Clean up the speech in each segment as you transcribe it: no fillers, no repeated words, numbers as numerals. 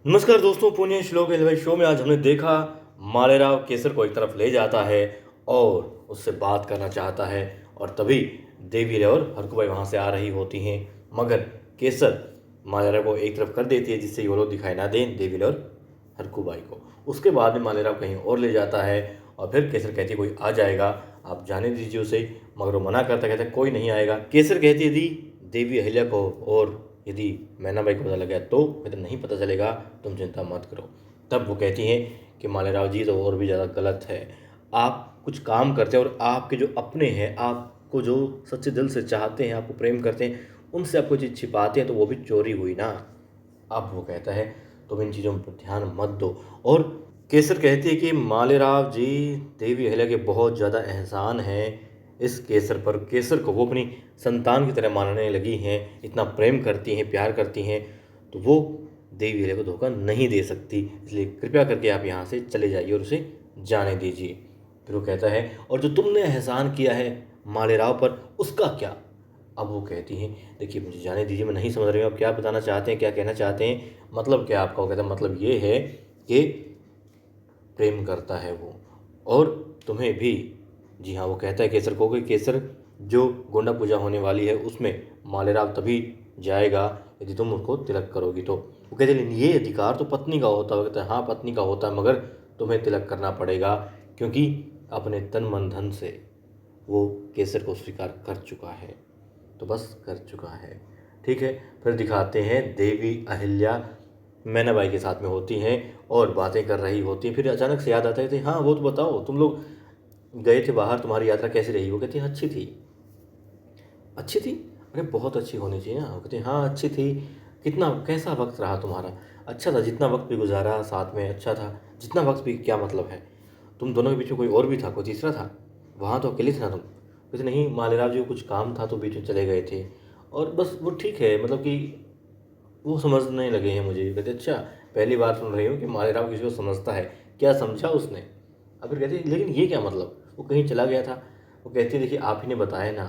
नमस्कार दोस्तों, पुण्य श्लोक एलवाई शो में आज हमने देखा मालेराव केसर को एक तरफ ले जाता है और उससे बात करना चाहता है। और तभी देवी और हरकुबाई वहाँ से आ रही होती हैं, मगर केसर मालेराव को एक तरफ कर देती है जिससे वो लोग दिखाई ना दें देवी और हरकुबाई को। उसके बाद में मालेराव कहीं और ले जाता है और फिर केसर कहती है कोई आ जाएगा, आप जाने दीजिए उसे। मगर वो मना करता, कहता है कोई नहीं आएगा। केसर कहती है यदि देवी अहिल्या को और यदि मैनाबाई को पता लगा तो मैं तो नहीं पता चलेगा, तुम चिंता मत करो। तब वो कहती हैं कि मालेराव जी तो और भी ज़्यादा गलत है, आप कुछ काम करते हैं और आपके जो अपने हैं, आपको जो सच्चे दिल से चाहते हैं, आपको प्रेम करते हैं, उनसे आप कोई चीज़ छिपाते हैं तो वो भी चोरी हुई ना। अब वो कहता है तुम इन चीज़ों पर ध्यान मत दो। और केसर कहती है कि मालेराव जी देवी अहिल्या के बहुत ज़्यादा एहसान हैं इस केसर पर। केसर को वो अपनी संतान की तरह मानने लगी हैं, इतना प्रेम करती हैं, प्यार करती हैं, तो वो देवी अहिल्या को धोखा नहीं दे सकती। इसलिए कृपया करके आप यहाँ से चले जाइए और उसे जाने दीजिए। फिर वो कहता है और जो तुमने एहसान किया है मालेराव पर उसका क्या। अब वो कहती हैं देखिए मुझे जाने दीजिए, मैं नहीं समझ रही हूँ आप क्या बताना चाहते हैं, क्या कहना चाहते हैं, मतलब क्या आपका। वो कहता है मतलब ये है कि प्रेम करता है वो और तुम्हें भी। जी हाँ, वो कहता है केसर को कि केसर जो गोंडा पूजा होने वाली है उसमें मालेराव तभी जाएगा यदि तुम उसको तिलक करोगी तो। वो कहते हैं ये अधिकार तो पत्नी का होता है। वो कहता है हाँ पत्नी का होता है, मगर तुम्हें तिलक करना पड़ेगा क्योंकि अपने तन मन धन से वो केसर को स्वीकार कर चुका है, तो बस कर चुका है। ठीक है, फिर दिखाते हैं देवी अहिल्या मैनाबाई के साथ में होती हैं और बातें कर रही होती हैं। फिर अचानक से याद आता है कि हाँ वो तो बताओ तुम लोग गए थे बाहर, तुम्हारी यात्रा कैसी रही। वो कहती है अच्छी थी। अच्छी थी? अरे बहुत अच्छी होनी चाहिए ना। वो कहती है हाँ अच्छी थी। कितना कैसा वक्त रहा तुम्हारा। अच्छा था, जितना वक्त भी गुजारा साथ में अच्छा था। जितना वक्त भी क्या मतलब है, तुम दोनों के बीच में कोई और भी था, कोई तीसरा था। वहाँ तो अकेले थे ना तुम। कहते नहीं मालेराव जी को कुछ काम था तो बीच में चले गए थे और बस वो ठीक है, मतलब कि वो समझने लगे हैं मुझे। कहते अच्छा पहली बार सुन रही हूँ कि मालेराव किसी को समझता है, क्या समझा उसने। अब फिर कहती लेकिन ये क्या मतलब, वो कहीं चला गया था। वो कहती है देखिए आप ही ने बताया ना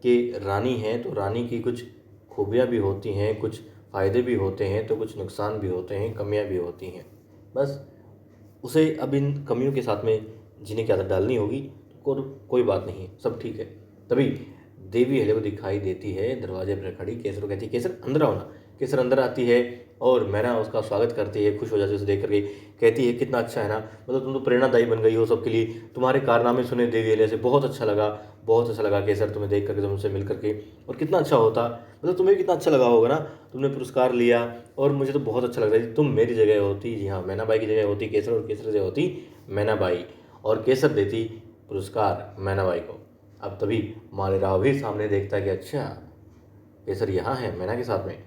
कि रानी है तो रानी की कुछ खूबियाँ भी होती हैं, कुछ फ़ायदे भी होते हैं तो कुछ नुकसान भी होते हैं, कमियाँ भी होती हैं। बस उसे अब इन कमियों के साथ में जीने की आदत डालनी होगी तो कोई बात नहीं है, सब ठीक है। तभी देवी अहिल्या को दिखाई देती है दरवाजे पर खड़ी। केसर को कहती है केसर अंदर आओ ना। केसर अंदर आती है और मैना उसका स्वागत करती है, खुश हो जाती है उसे देख करके। कहती है कितना अच्छा है ना, मतलब तुम तो प्रेरणादायी बन गई हो सबके लिए। तुम्हारे कारनामे सुने देवी अहिल्या से, बहुत अच्छा लगा, बहुत अच्छा लगा केसर तुम्हें देख करके, तुमसे मिल करके। और कितना अच्छा होता, मतलब तुम्हें भी कितना अच्छा लगा होगा ना, तुमने पुरस्कार लिया। और मुझे तो बहुत अच्छा लग रहा है तुम मेरी जगह होती, जी हाँ मैनाबाई की जगह होती केसर, और केसर जगह होती मैनाबाई, और केसर देती पुरस्कार मैनाबाई को। अब तभी मालेराव भी सामने देखता है कि अच्छा केसर यहाँ है मैना के साथ में।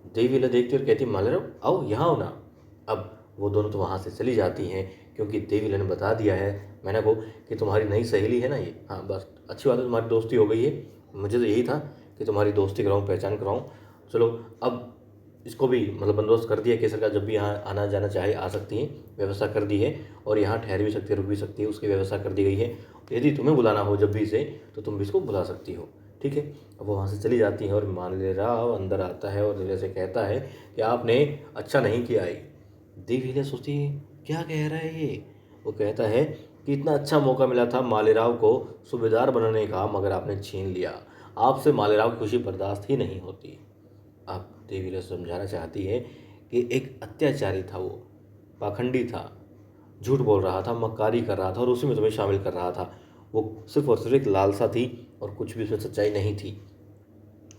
देवी अहिल्या देखती है और कहती मालेराव आओ यहाँ आओ ना। अब वो दोनों तो वहाँ से चली जाती हैं क्योंकि देवी अहिल्या ने बता दिया है मैना को कि तुम्हारी नई सहेली है ना ये। हाँ बस अच्छी बात है, तुम्हारी दोस्ती हो गई है। मुझे तो यही था कि तुम्हारी दोस्ती कराऊँ, पहचान कराऊँ। चलो अब इसको भी मतलब बंदोबस्त कर दिया केसर का, जब भी यहाँ आना जाना चाहे आ सकती है, व्यवस्था कर दी है। और यहाँ ठहर भी सकती है, रुक भी सकती है, उसकी व्यवस्था कर दी गई है। यदि तुम्हें बुलाना हो जब भी इसे तो तुम भी इसको बुला सकती हो। ठीक है, अब वो वहाँ से चली जाती है और मालेराव अंदर आता है और जैसे कहता है कि आपने अच्छा नहीं किया है। देवी अहिल्या सोचती है क्या कह रहा है ये। वो कहता है कि इतना अच्छा मौका मिला था मालेराव को सूबेदार बनने का, मगर आपने छीन लिया। आपसे मालेराव की खुशी बर्दाश्त ही नहीं होती। अब देवी अहिल्या समझाना चाहती है कि एक अत्याचारी था वो, पाखंडी था, झूठ बोल रहा था, मक्कारी कर रहा था और उसी में तुम्हें शामिल कर रहा था। वो सिर्फ और सिर्फ एक लालसा थी और कुछ भी उसमें सच्चाई नहीं थी।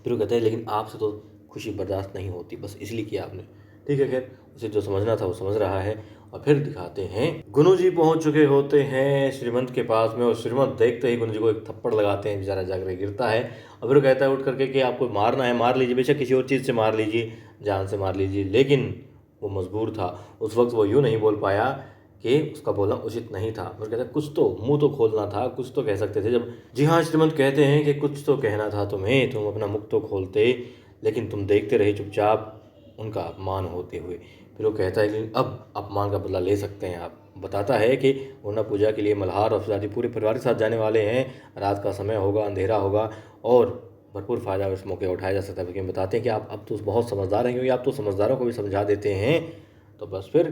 फिर वो कहते हैं लेकिन आपसे तो खुशी बर्दाश्त नहीं होती, बस इसलिए किया आपने। ठीक है, खैर उसे जो समझना था वो समझ रहा है। और फिर दिखाते हैं गुरु जी पहुंच चुके होते हैं श्रीमंत के पास में, और श्रीमंत देखते ही गुरु जी को एक थप्पड़ लगाते हैं, बेचारा जाकर गिरता है। और फिर कहता है उठ करके कि आपको मारना है मार लीजिए, बेशक किसी और चीज़ से मार लीजिए, जान से मार लीजिए। लेकिन वो मजबूर था, उस वक्त वो यूँ नहीं बोल पाया कि उसका बोलना उचित नहीं था। और कहता है कुछ तो मुंह तो खोलना था, कुछ तो कह सकते थे जब। जी हाँ, श्रीमंत कहते हैं कि कुछ तो कहना था तुम्हें, तुम अपना मुख तो खोलते, लेकिन तुम देखते रहे चुपचाप उनका अपमान होते हुए। फिर वो कहता है कि अब अपमान का बदला ले सकते हैं आप। बताता है कि गोंडा पूजा के लिए मल्हार और फिजाजी पूरे परिवार के साथ जाने वाले हैं। रात का समय होगा, अंधेरा होगा और भरपूर फ़ायदा इस मौके उठाया जा सकता है। लेकिन बताते हैं कि आप अब तो बहुत समझदार हैं, क्योंकि आप तो समझदारों को भी समझा देते हैं तो बस फिर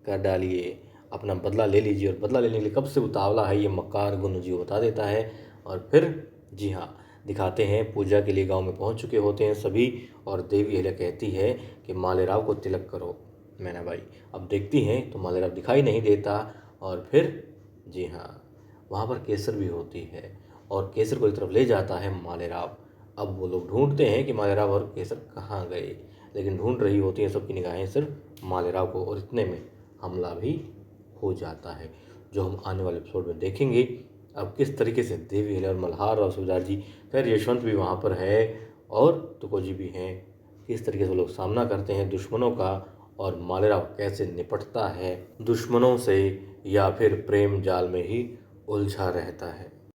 कर डालिए, अपना बदला ले लीजिए। और बदला लेने के लिए कब से उतावला है ये मक्कार गुण जी बता देता है। और फिर जी हाँ, दिखाते हैं पूजा के लिए गांव में पहुंच चुके होते हैं सभी। और देवी अहिल्या कहती है कि मालेराव को तिलक करो मैना बाई। अब देखती हैं तो मालेराव दिखाई नहीं देता। और फिर जी हाँ, वहाँ पर केसर भी होती है और केसर को एक तरफ ले जाता है मालेराव। अब वो लोग ढूंढते हैं कि मालेराव और केसर कहाँ गए, लेकिन ढूंढ रही होती हैं सबकी निगाहें सिर्फ मालेराव को। और इतने में हमला भी हो जाता है, जो हम आने वाले एपिसोड में देखेंगे। अब किस तरीके से देवी अहिल्या और मल्हार और सूबेदार जी, खैर यशवंत भी वहाँ पर है और तुको जी भी हैं, किस तरीके से वो लोग सामना करते हैं दुश्मनों का। और मालेराव कैसे निपटता है दुश्मनों से या फिर प्रेम जाल में ही उलझा रहता है।